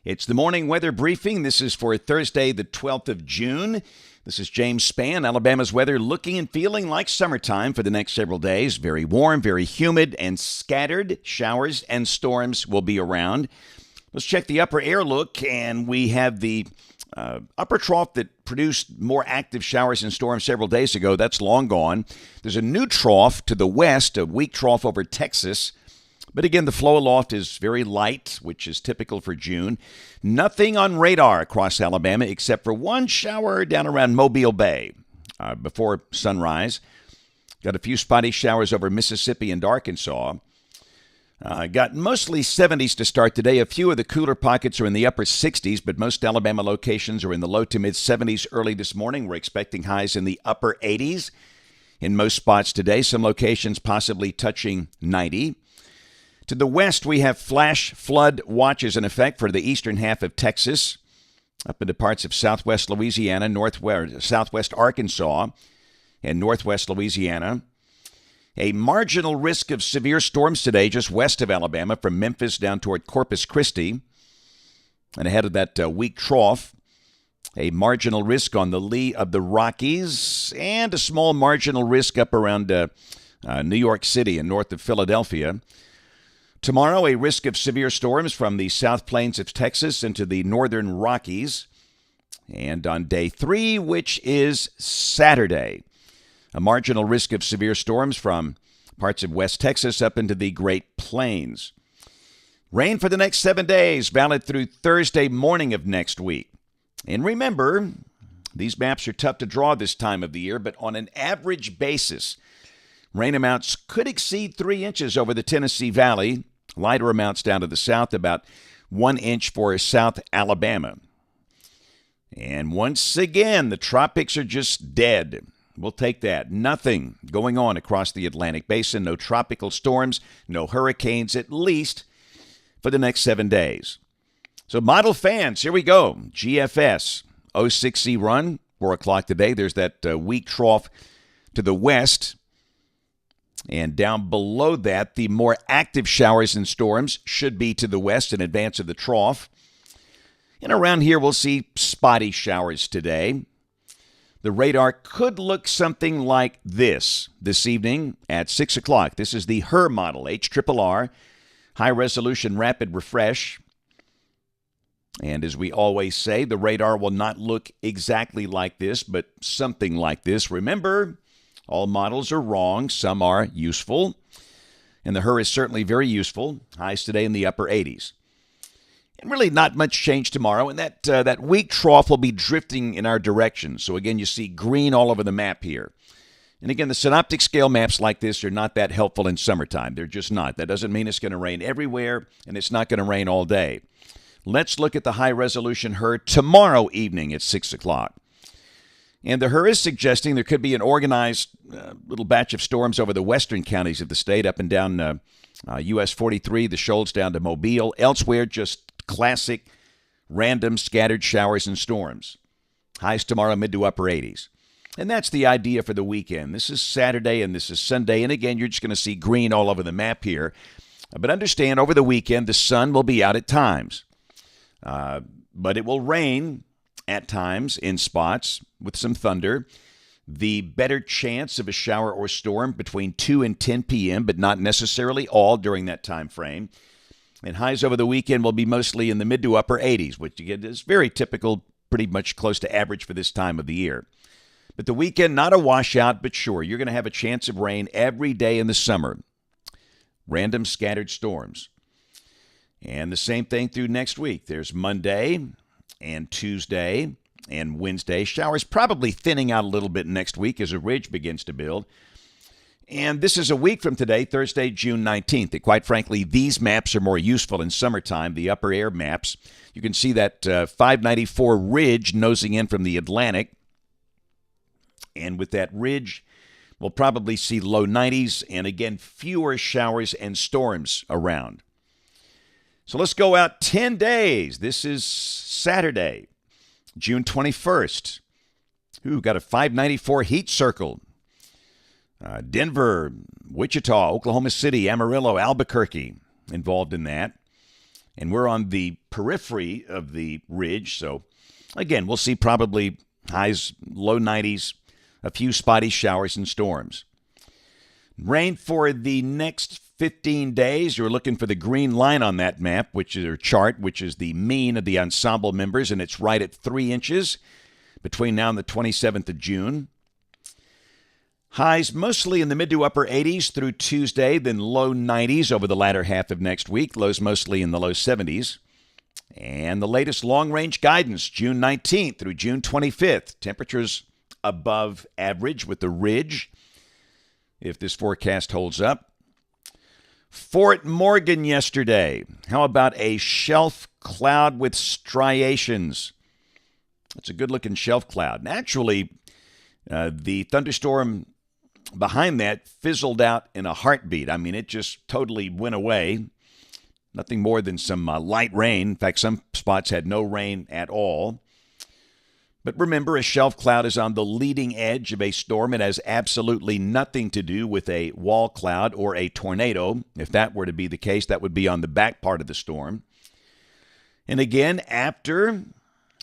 It's the morning weather briefing. This is for Thursday, the 12th of June. This is James Spann. Alabama's weather looking and feeling like summertime for the next several days. Very warm, very humid, and scattered showers and storms will be around. Let's check the upper air look, and we have the upper trough that produced more active showers and storms several days ago. That's long gone. There's a new trough to the west, a weak trough over Texas. But again, the flow aloft is very light, which is typical for June. Nothing on radar across Alabama except for one shower down around Mobile Bay before sunrise. Got a few spotty showers over Mississippi and Arkansas. Got mostly 70s to start today. A few of the cooler pockets are in the upper 60s, but most Alabama locations are in the low to mid 70s early this morning. We're expecting highs in the upper 80s in most spots today. Some locations possibly touching 90. To the west, we have flash flood watches in effect for the eastern half of Texas, up into parts of southwest Louisiana, southwest Arkansas, and northwest Louisiana. A marginal risk of severe storms today just west of Alabama from Memphis down toward Corpus Christi. And ahead of that weak trough, a marginal risk on the lee of the Rockies and a small marginal risk up around New York City and north of Philadelphia. Tomorrow, a risk of severe storms from the South Plains of Texas into the northern Rockies. And on day 3, which is Saturday, a marginal risk of severe storms from parts of West Texas up into the Great Plains. Rain for the next 7 days, valid through Thursday morning of next week. And remember, these maps are tough to draw this time of the year, but on an average basis, rain amounts could exceed 3 inches over the Tennessee Valley. Lighter amounts down to the south, about 1 inch for South Alabama. And once again, the tropics are just dead. We'll take that. Nothing going on across the Atlantic Basin. No tropical storms, no hurricanes, at least for the next 7 days. So model fans, here we go. GFS, 06C run, 4 o'clock today. There's that weak trough to the west. And down below that, the more active showers and storms should be to the west in advance of the trough. And around here, we'll see spotty showers today. The radar could look something like this evening at 6 o'clock. This is the HER model, HRRR, High Resolution Rapid Refresh. And as we always say, the radar will not look exactly like this, but something like this. Remember, all models are wrong. Some are useful. And the HER is certainly very useful. Highs today in the upper 80s. And really not much change tomorrow. And that weak trough will be drifting in our direction. So again, you see green all over the map here. And again, the synoptic scale maps like this are not that helpful in summertime. They're just not. That doesn't mean it's going to rain everywhere, and it's not going to rain all day. Let's look at the high-resolution HER tomorrow evening at 6 o'clock. And the HER is suggesting there could be an organized little batch of storms over the western counties of the state, up and down US 43, the shoals down to Mobile. Elsewhere, just classic random scattered showers and storms. Highs tomorrow, mid to upper 80s. And that's the idea for the weekend. This is Saturday and this is Sunday. And again, you're just going to see green all over the map here. But understand, over the weekend, the sun will be out at times. But it will rain at times in spots with some thunder. The better chance of a shower or storm between 2 and 10 p.m., but not necessarily all during that time frame. And highs over the weekend will be mostly in the mid to upper 80s, which again is very typical, pretty much close to average for this time of the year. But the weekend, not a washout, but sure, you're going to have a chance of rain every day in the summer. Random scattered storms. And the same thing through next week. There's Monday and Tuesday and Wednesday. Showers probably thinning out a little bit next week as a ridge begins to build. And this is a week from today, Thursday, June 19th. And quite frankly, these maps are more useful in summertime, the upper air maps. You can see that 594 ridge nosing in from the Atlantic. And with that ridge, we'll probably see low 90s and, again, fewer showers and storms around. So let's go out 10 days. This is Saturday, June 21st. Got a 594 heat circle. Denver, Wichita, Oklahoma City, Amarillo, Albuquerque involved in that. And we're on the periphery of the ridge. So, again, we'll see probably highs, low 90s, a few spotty showers and storms. Rain for the next 15 days. You're looking for the green line on that map, which is or chart, which is the mean of the ensemble members, and it's right at 3 inches between now and the 27th of June. Highs mostly in the mid to upper 80s through Tuesday, then low 90s over the latter half of next week. Lows mostly in the low 70s. And the latest long-range guidance, June 19th through June 25th. Temperatures above average with the ridge, if this forecast holds up. Fort Morgan yesterday. How about a shelf cloud with striations? It's a good-looking shelf cloud. Actually, the thunderstorm behind that fizzled out in a heartbeat. I mean, it just totally went away. Nothing more than some light rain. In fact, some spots had no rain at all. But remember, a shelf cloud is on the leading edge of a storm. It has absolutely nothing to do with a wall cloud or a tornado. If that were to be the case, that would be on the back part of the storm. And again, after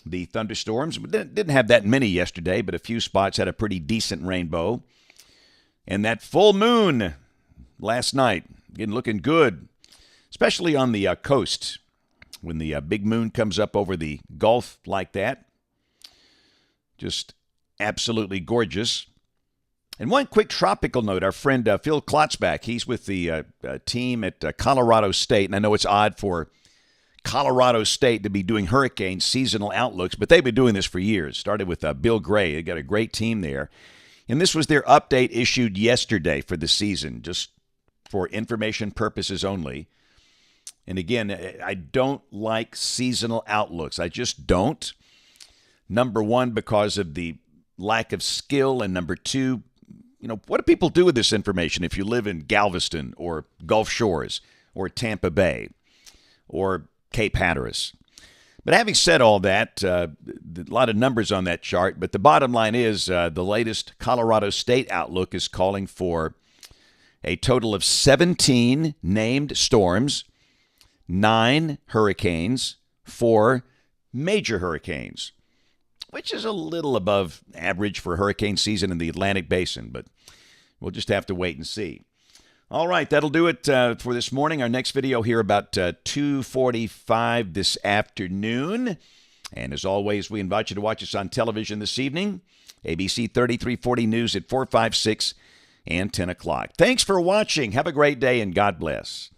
the thunderstorms, we didn't have that many yesterday, but a few spots had a pretty decent rainbow. And that full moon last night, again, looking good, especially on the coast when the big moon comes up over the Gulf like that. Just absolutely gorgeous. And one quick tropical note, our friend Phil Klotzbach, he's with the team at Colorado State, and I know it's odd for Colorado State to be doing hurricane seasonal outlooks, but they've been doing this for years. Started with Bill Gray. They got a great team there. And this was their update issued yesterday for the season, just for information purposes only. And again, I don't like seasonal outlooks. I just don't. Number one, because of the lack of skill. And number two, what do people do with this information if you live in Galveston or Gulf Shores or Tampa Bay or Cape Hatteras? But having said all that, a lot of numbers on that chart, but the bottom line is the latest Colorado State outlook is calling for a total of 17 named storms, 9 hurricanes, 4 major hurricanes, which is a little above average for hurricane season in the Atlantic Basin, but we'll just have to wait and see. All right, that'll do it for this morning. Our next video here about 2:45 this afternoon. And as always, we invite you to watch us on television this evening, ABC 3340 News at 4, 5, 6, and 10 o'clock. Thanks for watching. Have a great day, and God bless.